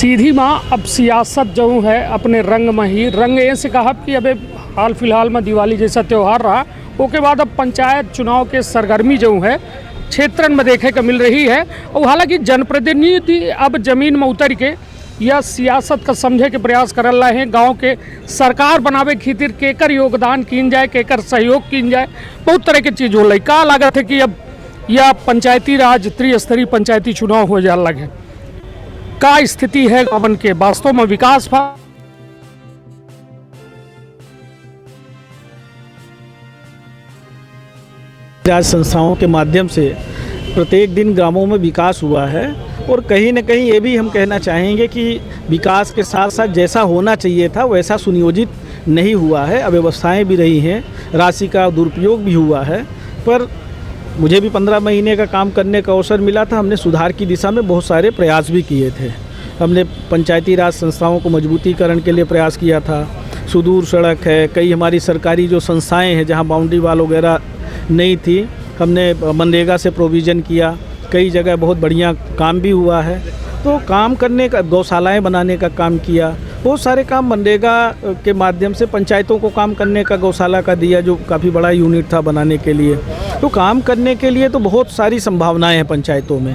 सीधी माँ अब सियासत जो है अपने रंग में ही रंग ऐसे कहा कि अबे हाल फिलहाल में दिवाली जैसा त्यौहार रहा, उसके बाद अब पंचायत चुनाव के सरगर्मी जो है क्षेत्रन में देखे को मिल रही है। और हालांकि जनप्रतिनिधि अब जमीन में उतर के या सियासत का समझे के प्रयास कर रहे हैं। गांव के सरकार बनावे खातिर केकर योगदान किन जाए, केकर सहयोग किन जाए, बहुत तरह की चीज़ हो रही। का लागत है कि अब यह पंचायती राज त्रिस्तरीय पंचायती चुनाव हो जाए लगे, का स्थिति है गाँव के वास्तव में विकास भा राज संस्थाओं के माध्यम से प्रत्येक दिन ग्रामों में विकास हुआ है। और कहीं न कहीं ये भी हम कहना चाहेंगे कि विकास के साथ साथ जैसा होना चाहिए था वैसा सुनियोजित नहीं हुआ है। अव्यवस्थाएं भी रही हैं, राशि का दुरुपयोग भी हुआ है। पर मुझे भी 15 महीने का काम करने का अवसर मिला था। हमने सुधार की दिशा में बहुत सारे प्रयास भी किए थे। हमने पंचायती राज संस्थाओं को मजबूतीकरण के लिए प्रयास किया था। सुदूर सड़क है, कई हमारी सरकारी जो संस्थाएँ हैं जहाँ बाउंड्री वाल वगैरह नहीं थी, हमने मनरेगा से प्रोविज़न किया। कई जगह बहुत बढ़िया काम भी हुआ है। तो काम करने का, गौशालाएँ बनाने का काम किया, बहुत सारे काम मनरेगा के माध्यम से पंचायतों को काम करने का गौशाला का दिया, जो काफ़ी बड़ा यूनिट था बनाने के लिए। तो काम करने के लिए तो बहुत सारी संभावनाएं हैं पंचायतों में,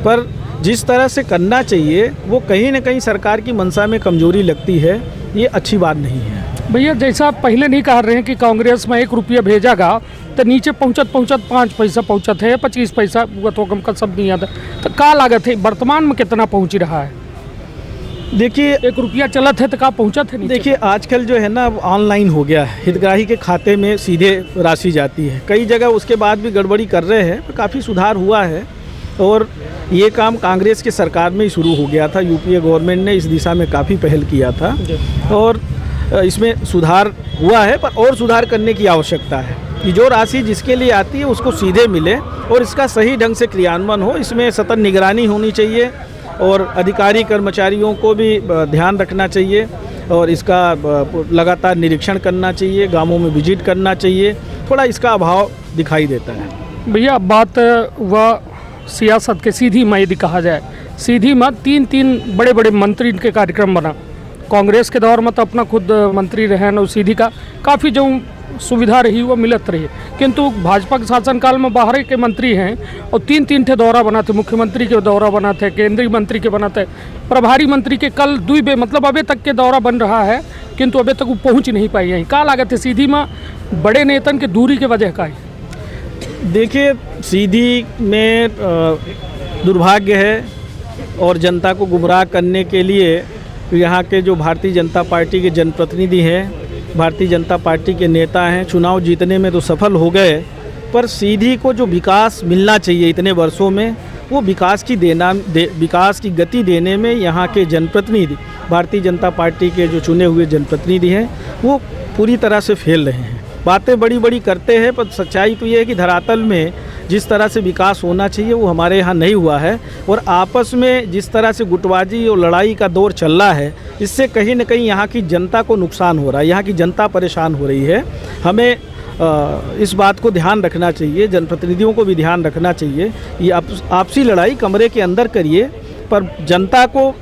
पर जिस तरह से करना चाहिए वो कहीं ना कहीं सरकार की मंशा में कमजोरी लगती है। ये अच्छी बात नहीं है। भैया जैसा आप पहले नहीं कह रहे हैं कि कांग्रेस में 1 रुपया भेजागा तो नीचे पहुँचत 5 पैसा पहुँचत है, 25 पैसा तो कम का सब नहीं आता। तो का लागत है वर्तमान में कितना पहुँच रहा है? देखिए 1 रुपया चलत है तो का पहुँचत है? देखिए आजकल जो है ना ऑनलाइन हो गया है, हितग्राही के खाते में सीधे राशि जाती है। कई जगह उसके बाद भी गड़बड़ी कर रहे हैं, तो काफ़ी सुधार हुआ है। और ये काम कांग्रेस की सरकार में ही शुरू हो गया था। यूपीए गवर्नमेंट ने इस दिशा में काफ़ी पहल किया था और इसमें सुधार हुआ है। पर और सुधार करने की आवश्यकता है कि जो राशि जिसके लिए आती है उसको सीधे मिले और इसका सही ढंग से क्रियान्वयन हो। इसमें सतत निगरानी होनी चाहिए और अधिकारी कर्मचारियों को भी ध्यान रखना चाहिए और इसका लगातार निरीक्षण करना चाहिए, गांवों में विजिट करना चाहिए। थोड़ा इसका अभाव दिखाई देता है। भैया बात वह सियासत के सीधी में यदि कहा जाए, सीधी में 3 बड़े बड़े मंत्री के कार्यक्रम बना। कांग्रेस के दौर में तो अपना खुद मंत्री रहे न, सीधी का काफ़ी जो सुविधा रही वो मिलत रही। किंतु भाजपा के शासनकाल में बाहर के मंत्री हैं और 3 थे दौरा बना थे, मुख्यमंत्री के दौरा बना थे, केंद्रीय मंत्री के बना थे, प्रभारी मंत्री के कल 2 बे मतलब अभी तक के दौरा बन रहा है, किंतु अभी तक वो पहुँच नहीं पाई है। का लागत है सीधी में बड़े नेतन के दूरी के वजह का है? देखिए सीधी में दुर्भाग्य है और जनता को गुमराह करने के लिए यहाँ के जो भारतीय जनता पार्टी के जनप्रतिनिधि हैं, भारतीय जनता पार्टी के नेता हैं, चुनाव जीतने में तो सफल हो गए, पर सीधी को जो विकास मिलना चाहिए इतने वर्षों में, वो विकास की गति देने में यहाँ के जनप्रतिनिधि, भारतीय जनता पार्टी के जो चुने हुए जनप्रतिनिधि हैं, वो पूरी तरह से फेल रहे हैं। बातें बड़ी बड़ी करते हैं, पर सच्चाई तो ये है कि धरातल में जिस तरह से विकास होना चाहिए वो हमारे यहाँ नहीं हुआ है। और आपस में जिस तरह से गुटबाजी और लड़ाई का दौर चल रहा है, इससे कहीं न कहीं यहाँ की जनता को नुकसान हो रहा है, यहाँ की जनता परेशान हो रही है। हमें इस बात को ध्यान रखना चाहिए, जनप्रतिनिधियों को भी ध्यान रखना चाहिए। ये आपसी लड़ाई कमरे के अंदर करिए, पर जनता को,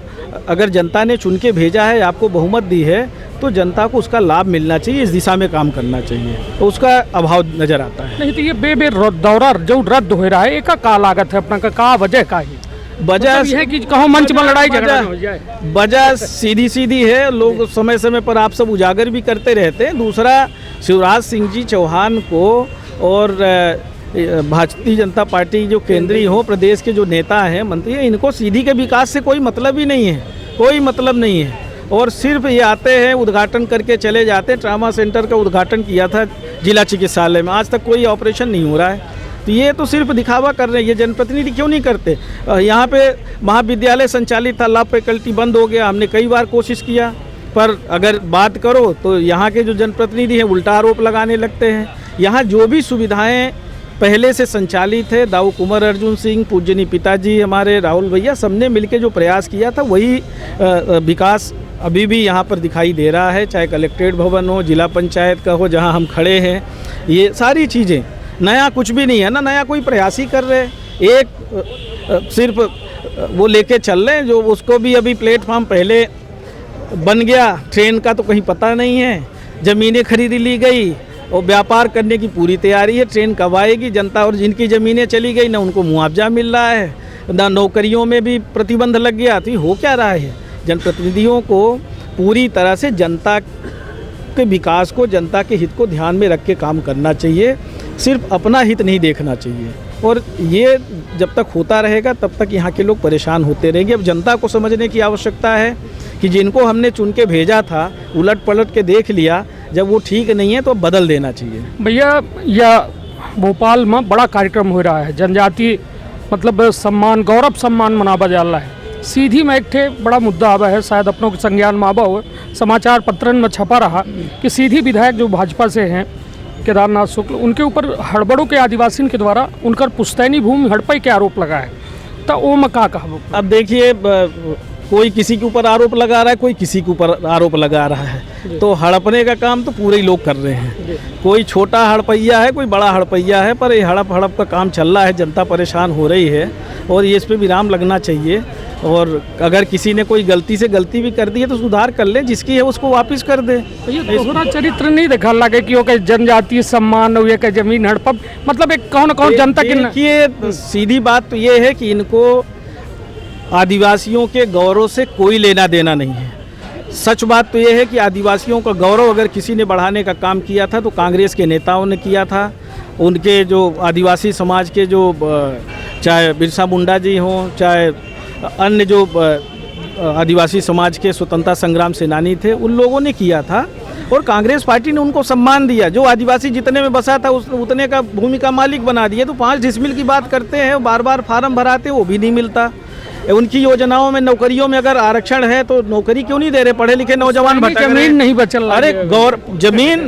अगर जनता ने चुन के भेजा है, आपको बहुमत दी है, तो जनता को उसका लाभ मिलना चाहिए, इस दिशा में काम करना चाहिए। तो उसका अभाव नज़र आता है। नहीं तो ये बे दौरा जो रद्द हो रहा है, एक का लागत है अपना का वजह का ही वजह है कि कहो मंच में लड़ाई झगड़ा हो जाए। वजह सीधी है, लोग समय समय पर आप सब उजागर भी करते रहते हैं। दूसरा, शिवराज सिंह जी चौहान को और भारतीय जनता पार्टी जो केंद्रीय हो, प्रदेश के जो नेता हैं, मंत्री हैं, इनको सीधी के विकास से कोई मतलब ही नहीं है, कोई मतलब नहीं है। और सिर्फ ये आते हैं, उद्घाटन करके चले जाते हैं। ट्रामा सेंटर का उद्घाटन किया था जिला चिकित्सालय में, आज तक कोई ऑपरेशन नहीं हो रहा है। तो ये तो सिर्फ दिखावा कर रहे हैं। ये जनप्रतिनिधि क्यों नहीं करते? यहाँ पे महाविद्यालय संचालित था, लॉ फैकल्टी बंद हो गया। हमने कई बार कोशिश किया, पर अगर बात करो तो यहाँ के जो जनप्रतिनिधि हैं उल्टा आरोप लगाने लगते हैं। यहाँ जो भी सुविधाएँ पहले से संचालित है, दाऊ कुंवर अर्जुन सिंह, पूजनीय पिताजी हमारे राहुल भैया, सबने मिलकर जो प्रयास किया था वही विकास अभी भी यहाँ पर दिखाई दे रहा है। चाहे कलेक्ट्रेट भवन हो, जिला पंचायत का हो जहाँ हम खड़े हैं, ये सारी चीज़ें, नया कुछ भी नहीं है ना, नया कोई प्रयास ही कर रहे। एक सिर्फ वो लेके चल रहे हैं। जो उसको भी अभी प्लेटफार्म पहले बन गया, ट्रेन का तो कहीं पता नहीं है, ज़मीनें खरीदी ली गई और व्यापार करने की पूरी तैयारी है। ट्रेन कब आएगी जनता, और जिनकी ज़मीनें चली गई ना उनको मुआवजा मिल रहा है, ना नौकरियों में भी प्रतिबंध लग गया। तो ये हो क्या रहा है? जनप्रतिनिधियों को पूरी तरह से जनता के विकास को, जनता के हित को ध्यान में रख के काम करना चाहिए, सिर्फ अपना हित नहीं देखना चाहिए। और ये जब तक होता रहेगा तब तक यहाँ के लोग परेशान होते रहेंगे। अब जनता को समझने की आवश्यकता है कि जिनको हमने चुन के भेजा था, उलट पलट के देख लिया, जब वो ठीक नहीं है तो बदल देना चाहिए। भैया यह भोपाल में बड़ा कार्यक्रम हो रहा है, जनजाति मतलब सम्मान, गौरव सम्मान मनावा जा रहा है। सीधी में एक ठे बड़ा मुद्दा आवा है, शायद अपनों के संज्ञान में आवा हो, समाचार पत्रन में छपा रहा कि सीधी विधायक जो भाजपा से हैं केदारनाथ शुक्ल, उनके ऊपर हड़बड़ों के आदिवासियों के द्वारा उनकर पुश्तैनी भूमि हड़पई के आरोप लगा है। तो वो में का कहब? अब देखिए, कोई किसी के ऊपर आरोप लगा रहा है, कोई किसी के ऊपर आरोप लगा रहा है, तो हड़पने का काम तो पूरे ही लोग कर रहे हैं। कोई छोटा हड़पैया है, कोई बड़ा हड़पैया है, पर ये हड़प हड़प का काम चल रहा है, जनता परेशान हो रही है और ये इस पर विराम लगना चाहिए। और अगर किसी ने कोई गलती से गलती भी कर दी है तो सुधार कर ले, जिसकी है उसको वापस कर दे। ये दोहरा चरित्र नहीं देखा लगे कि ओके जनजातीय सम्मान हो या के जमीन हड़प, मतलब एक कौन कौन जनता की देखिए, सीधी बात तो ये है कि इनको आदिवासियों के गौरव से कोई लेना देना नहीं है। सच बात तो ये है कि आदिवासियों का गौरव अगर किसी ने बढ़ाने का काम किया था तो कांग्रेस के नेताओं ने किया था। उनके जो आदिवासी समाज के जो चाहे बिरसा मुंडा जी हों, चाहे अन्य जो आदिवासी समाज के स्वतंत्रता संग्राम सेनानी थे, उन लोगों ने किया था और कांग्रेस पार्टी ने उनको सम्मान दिया। जो आदिवासी जितने में बसा था उतने का भूमि का मालिक बना दिए। तो 5 डिसमिल की बात करते हैं, बार बार फार्म भराते, वो भी नहीं मिलता। उनकी योजनाओं में नौकरियों में अगर आरक्षण है तो नौकरी क्यों नहीं दे रहे? पढ़े लिखे नौजवान भटक रहे हैं। जमीन नहीं बचल। अरे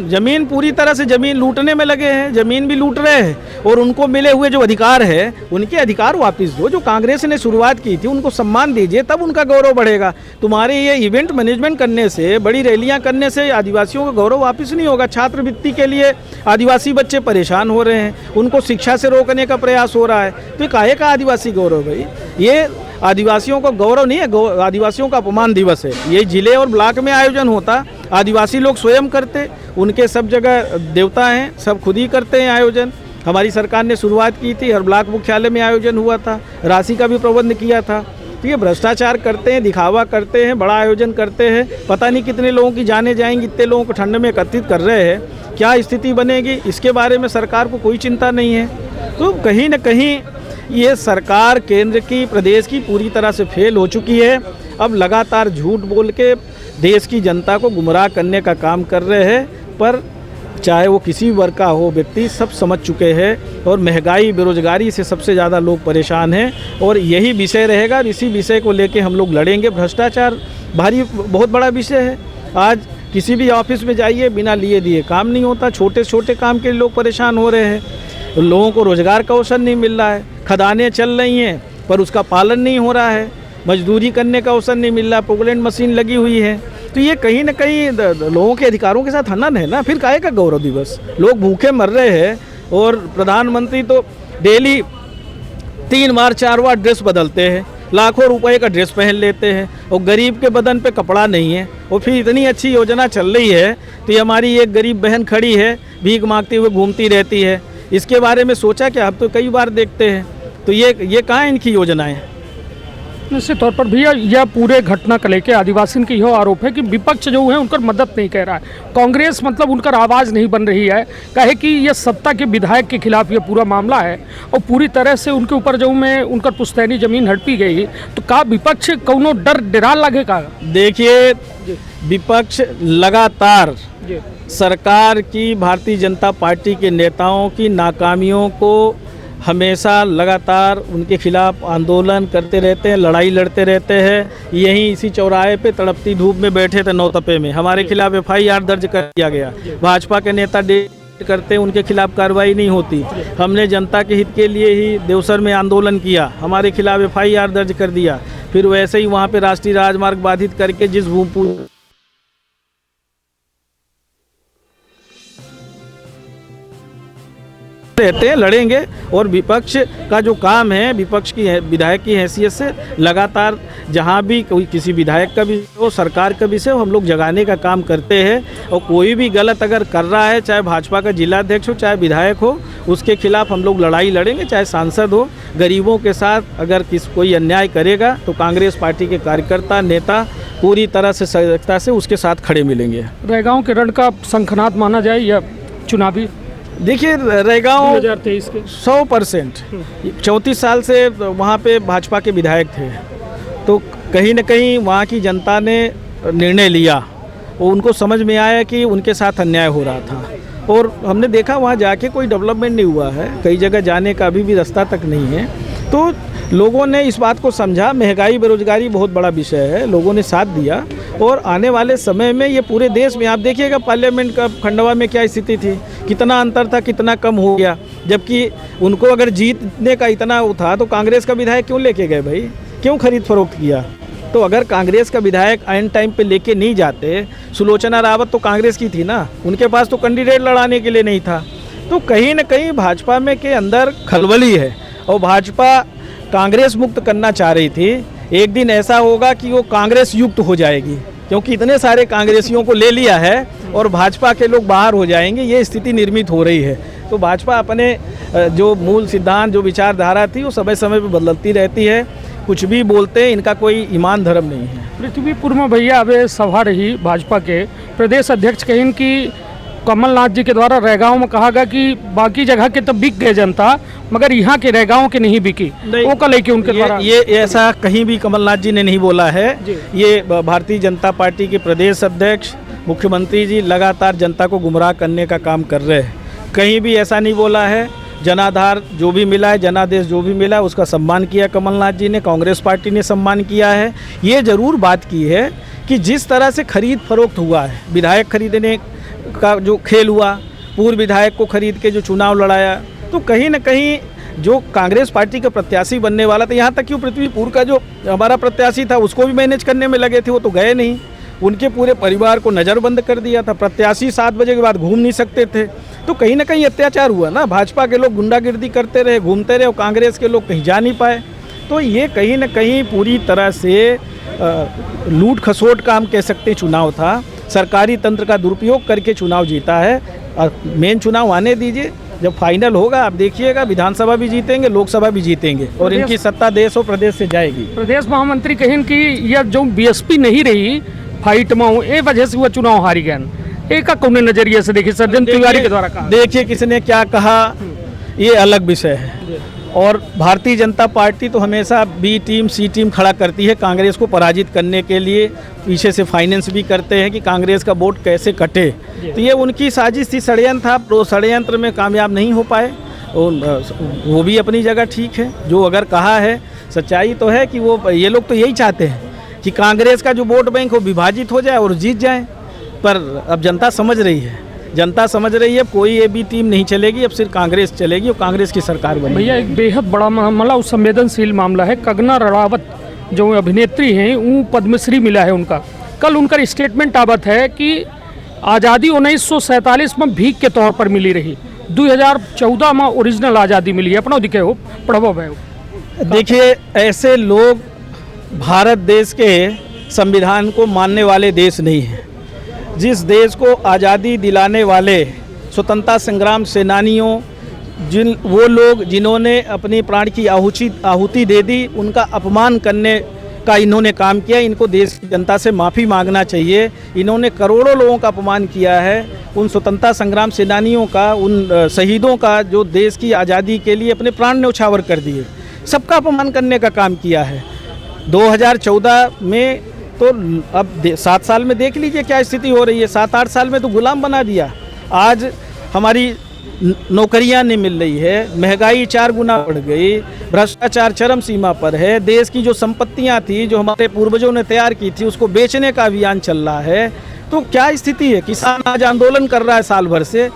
जमीन पूरी तरह से जमीन लूटने में लगे हैं, जमीन भी लूट रहे हैं और उनको मिले हुए जो अधिकार है उनके अधिकार वापस दो। जो कांग्रेस ने शुरुआत की थी उनको सम्मान दीजिए, तब उनका गौरव बढ़ेगा। तुम्हारे ये इवेंट मैनेजमेंट करने से, बड़ी रैलियां करने से आदिवासियों का गौरव वापस नहीं होगा। छात्रवृत्ति के लिए आदिवासी बच्चे परेशान हो रहे हैं, उनको शिक्षा से रोकने का प्रयास हो रहा है। तो काहे का आदिवासी गौरव भाई? ये आदिवासियों का गौरव नहीं है, आदिवासियों का अपमान दिवस है। ये जिले और ब्लॉक में आयोजन होता, आदिवासी लोग स्वयं करते, उनके सब जगह देवता हैं, सब खुद ही करते हैं आयोजन। हमारी सरकार ने शुरुआत की थी, हर ब्लॉक मुख्यालय में आयोजन हुआ था, राशि का भी प्रबंध किया था। तो ये भ्रष्टाचार करते हैं, दिखावा करते हैं, बड़ा आयोजन करते हैं, पता नहीं कितने लोगों की जानें जाएंगी, इतने लोगों को ठंड में एकत्रित कर रहे हैं, क्या स्थिति बनेगी इसके बारे में सरकार को कोई चिंता नहीं है। तो कहीं न कहीं ये सरकार केंद्र की, प्रदेश की पूरी तरह से फेल हो चुकी है। अब लगातार झूठ बोल के देश की जनता को गुमराह करने का काम कर रहे हैं, पर चाहे वो किसी वर्ग का हो व्यक्ति, सब समझ चुके हैं। और महंगाई, बेरोजगारी से सबसे ज़्यादा लोग परेशान हैं और यही विषय रहेगा। इसी विषय को लेके हम लोग लड़ेंगे। भ्रष्टाचार बहुत बड़ा विषय है। आज किसी भी ऑफिस में जाइए, बिना लिए दिए काम नहीं होता। छोटे छोटे काम के लिए लोग परेशान हो रहे हैं, लोगों को रोज़गार का अवसर नहीं मिल रहा है। खदानें चल रही हैं पर उसका पालन नहीं हो रहा है, मजदूरी करने का अवसर नहीं मिल रहा, प्रोक्लेंट मशीन लगी हुई है। तो ये कहीं ना कहीं लोगों के अधिकारों के साथ हनन है ना। फिर काहे का गौरव दिवस? लोग भूखे मर रहे हैं और प्रधानमंत्री तो डेली 3 बार 4 बार ड्रेस बदलते हैं, लाखों रुपए का ड्रेस पहन लेते हैं और गरीब के बदन पे कपड़ा नहीं है। और फिर इतनी अच्छी योजना चल रही है तो ये हमारी एक गरीब बहन खड़ी है, भीख मांगते हुए घूमती रहती है। इसके बारे में सोचा कि आप तो कई बार देखते हैं, तो ये कहाँ इनकी योजनाएं? निश्चित तौर पर भैया यह पूरे घटना को लेकर आदिवासियों की यह आरोप है कि विपक्ष जो है उनकर मदद नहीं कर रहा है। कांग्रेस मतलब उनकर आवाज़ नहीं बन रही है, कहे कि यह सत्ता के विधायक के खिलाफ ये पूरा मामला है और पूरी तरह से उनके ऊपर जो में उनकर पुश्तैनी जमीन हड़पी गई। तो का विपक्ष कौनो डरा लगेगा? देखिए, विपक्ष लगातार सरकार की, भारतीय जनता पार्टी के नेताओं की नाकामियों को हमेशा लगातार उनके खिलाफ आंदोलन करते रहते हैं, लड़ाई लड़ते रहते हैं। यहीं इसी चौराहे पे तड़पती धूप में बैठे थे नौतपे में, हमारे खिलाफ FIR दर्ज कर दिया गया। भाजपा के नेता करते हैं, उनके खिलाफ कार्रवाई नहीं होती। हमने जनता के हित के लिए ही देवसर में आंदोलन किया, हमारे खिलाफ FIR दर्ज कर दिया। फिर वैसे ही वहाँ पे राष्ट्रीय राजमार्ग बाधित करके जिस भूमि रहते हैं, लड़ेंगे। और विपक्ष का जो काम है, विपक्ष की विधायक की हैसियत से लगातार जहां भी कोई किसी विधायक का भी हो, सरकार का भी से, हम लोग जगाने का काम करते हैं। और कोई भी गलत अगर कर रहा है, चाहे भाजपा का जिलाध्यक्ष हो, चाहे विधायक हो, उसके खिलाफ हम लोग लड़ाई लड़ेंगे। चाहे सांसद हो, गरीबों के साथ अगर कोई अन्याय करेगा तो कांग्रेस पार्टी के कार्यकर्ता, नेता पूरी तरह से सजगता से उसके साथ खड़े मिलेंगे। रैगांव के रण का शंखनाद माना जाए या चुनावी? देखिए, रैगांव 2023 के 100% 34 साल से वहाँ पे भाजपा के विधायक थे, तो कहीं न कहीं वहाँ की जनता ने निर्णय लिया। वो उनको समझ में आया कि उनके साथ अन्याय हो रहा था, और हमने देखा वहाँ जाके कोई डेवलपमेंट नहीं हुआ है, कई जगह जाने का अभी भी रास्ता तक नहीं है। तो लोगों ने इस बात को समझा, महंगाई बेरोजगारी बहुत बड़ा विषय है, लोगों ने साथ दिया। और आने वाले समय में ये पूरे देश में आप देखिएगा, पार्लियामेंट का खंडवा में क्या स्थिति थी, कितना अंतर था, कितना कम हो गया। जबकि उनको अगर जीतने का इतना वो था तो कांग्रेस का विधायक क्यों लेके गए भाई, क्यों खरीद फरोख्त किया? तो अगर कांग्रेस का विधायक आइन टाइम पे लेके नहीं जाते, सुलोचना रावत तो कांग्रेस की थी ना, उनके पास तो कैंडिडेट लड़ाने के लिए नहीं था। तो कहीं न कहीं भाजपा में के अंदर खलबली है, और भाजपा कांग्रेस मुक्त करना चाह रही थी। एक दिन ऐसा होगा कि वो कांग्रेस युक्त हो जाएगी, क्योंकि इतने सारे कांग्रेसियों को ले लिया है और भाजपा के लोग बाहर हो जाएंगे, ये स्थिति निर्मित हो रही है। तो भाजपा अपने जो मूल सिद्धांत, जो विचारधारा थी, वो समय समय पर बदलती रहती है। कुछ भी बोलते हैं, इनका कोई ईमान धर्म नहीं है। पृथ्वीपुर में भैया अब सभा रही भाजपा के प्रदेश अध्यक्ष कहीं कि कमलनाथ जी के द्वारा रैगांव में कहा गया कि बाकी जगह के तो बिक गए जनता, मगर यहाँ के रैगांव के नहीं बिकी। वो कल है कि उनके द्वारा ये ऐसा कहीं भी कमलनाथ जी ने नहीं बोला है। ये भारतीय जनता पार्टी के प्रदेश अध्यक्ष, मुख्यमंत्री जी लगातार जनता को गुमराह करने का काम कर रहे हैं। कहीं भी ऐसा नहीं बोला है। जनाधार जो भी मिला है, जनादेश जो भी मिला है, उसका सम्मान किया कमलनाथ जी ने, कांग्रेस पार्टी ने सम्मान किया है। ये ज़रूर बात की है कि जिस तरह से खरीद फरोख्त हुआ है, विधायक खरीदने का जो खेल हुआ, पूर्व विधायक को खरीद के जो चुनाव लड़ाया, तो कहीं न कहीं जो कांग्रेस पार्टी का प्रत्याशी बनने वाला था, यहाँ तक कि पृथ्वीपुर का जो हमारा प्रत्याशी था उसको भी मैनेज करने में लगे थे, वो तो गए नहीं। उनके पूरे परिवार को नज़रबंद कर दिया था। प्रत्याशी 7 बजे के बाद घूम नहीं सकते थे। तो कहीं ना कहीं अत्याचार हुआ ना, भाजपा के लोग गुंडागिर्दी करते रहे, घूमते रहे, और कांग्रेस के लोग कहीं जा नहीं पाए। तो ये कहीं ना कहीं पूरी तरह से लूट खसोट का हम कह सकते चुनाव था। सरकारी तंत्र का दुरुपयोग करके चुनाव जीता है। और मेन चुनाव आने दीजिए, जब फाइनल होगा आप देखिएगा, विधानसभा भी जीतेंगे, लोकसभा भी जीतेंगे, और इनकी सत्ता देश और प्रदेश से जाएगी। प्रदेश महामंत्री कहें कि यह जो बीएसपी नहीं रही फाइट में, ये वजह से वो चुनाव हारी गए। एक कौन नजरिए से देखिए सज्जन तिवारी के द्वारा कहा। देखिए किसने क्या कहा, ये अलग विषय है। और भारतीय जनता पार्टी तो हमेशा बी टीम सी टीम खड़ा करती है कांग्रेस को पराजित करने के लिए। पीछे से फाइनेंस भी करते हैं कि कांग्रेस का वोट कैसे कटे। तो ये उनकी साजिश थी, षड्यंत्र था। तो षड्यंत्र में कामयाब नहीं हो पाए, और वो भी अपनी जगह ठीक है। जो अगर कहा है, सच्चाई तो है कि वो ये लोग तो यही चाहते हैं कि कांग्रेस का जो वोट बैंक वो विभाजित हो जाए और जीत जाए। पर अब जनता समझ रही है, जनता समझ रही है, कोई ए बी टीम नहीं चलेगी, अब सिर्फ कांग्रेस चलेगी और कांग्रेस की सरकार बनेगी। भैया एक बेहद बड़ा मामला, उस संवेदनशील मामला है। कंगना रणावत जो अभिनेत्री हैं, वो पद्मश्री मिला है उनका। कल उनका स्टेटमेंट आवत है कि आज़ादी 1947 में भीख के तौर पर मिली रही, 2014 में ओरिजिनल आज़ादी मिली है। अपना दिखे हो पढ़ो भाई। देखिए, ऐसे लोग भारत देश के संविधान को मानने वाले देश नहीं हैं। जिस देश को आज़ादी दिलाने वाले स्वतंत्रता संग्राम सेनानियों, वो लोग जिन्होंने अपने प्राण की आहुति दे दी, उनका अपमान करने का इन्होंने काम किया। इनको देश की जनता से माफ़ी मांगना चाहिए। इन्होंने करोड़ों लोगों का अपमान किया है, उन स्वतंत्रता संग्राम सेनानियों का, उन शहीदों का जो देश की आज़ादी के लिए अपने प्राण न्यौछावर कर दिए, सबका अपमान करने का काम किया है। 2014 में तो अब 7 साल में देख लीजिए क्या स्थिति हो रही है। 7-8 साल में तो गुलाम बना दिया। आज हमारी नौकरियां नहीं मिल रही है, महंगाई 4 गुना बढ़ गई, भ्रष्टाचार चरम सीमा पर है, देश की जो संपत्तियां थी, जो हमारे पूर्वजों ने तैयार की थी, उसको बेचने का अभियान चल रहा है। तो क्या स्थिति है? किसान आज आंदोलन कर रहा है साल भर से।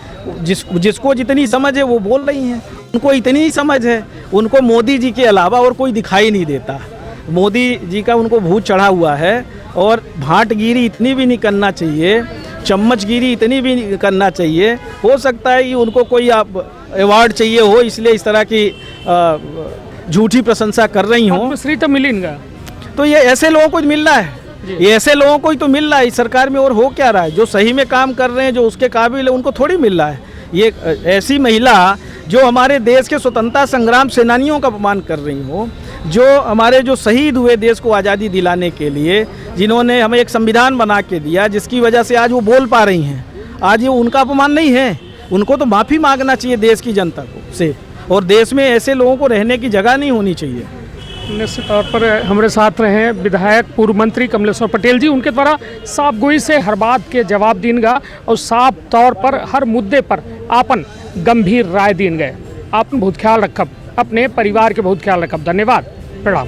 जिसको जितनी समझ है वो बोल रही हैं, उनको इतनी ही समझ है। उनको मोदी जी के अलावा और कोई दिखाई नहीं देता। मोदी जी का उनको भूत चढ़ा हुआ है, और भांटगिरी इतनी भी नहीं करना चाहिए, चम्मचगिरी इतनी भी नहीं करना चाहिए। हो सकता है कि उनको कोई आप अवार्ड चाहिए हो, इसलिए इस तरह की झूठी प्रशंसा कर रही हो। पद्मश्री तो मिली इनका, तो ये ऐसे लोगों को मिल रहा है, ये ऐसे लोगों को ही तो मिल रहा है इस सरकार में। और हो क्या रहा है, जो सही में काम कर रहे हैं, जो उसके काबिल है, उनको थोड़ी मिल रहा है। ये ऐसी महिला जो हमारे देश के स्वतंत्रता संग्राम सेनानियों का अपमान कर रही हो, जो हमारे जो शहीद हुए देश को आज़ादी दिलाने के लिए, जिन्होंने हमें एक संविधान बना के दिया, जिसकी वजह से आज वो बोल पा रही हैं, आज ये उनका अपमान नहीं है। उनको तो माफ़ी मांगना चाहिए देश की जनता को से, और देश में ऐसे लोगों को रहने की जगह नहीं होनी चाहिए। निश्चित तौर पर हमारे साथ रहे विधायक पूर्व मंत्री कमलेश्वर पटेल जी, उनके द्वारा साफ गोई से हर बात के जवाब दीन गा और साफ तौर पर हर मुद्दे पर आपन गंभीर राय दीन गए। आपने बहुत ख्याल रखब, अपने परिवार के बहुत ख्याल रखब। धन्यवाद, प्रणाम।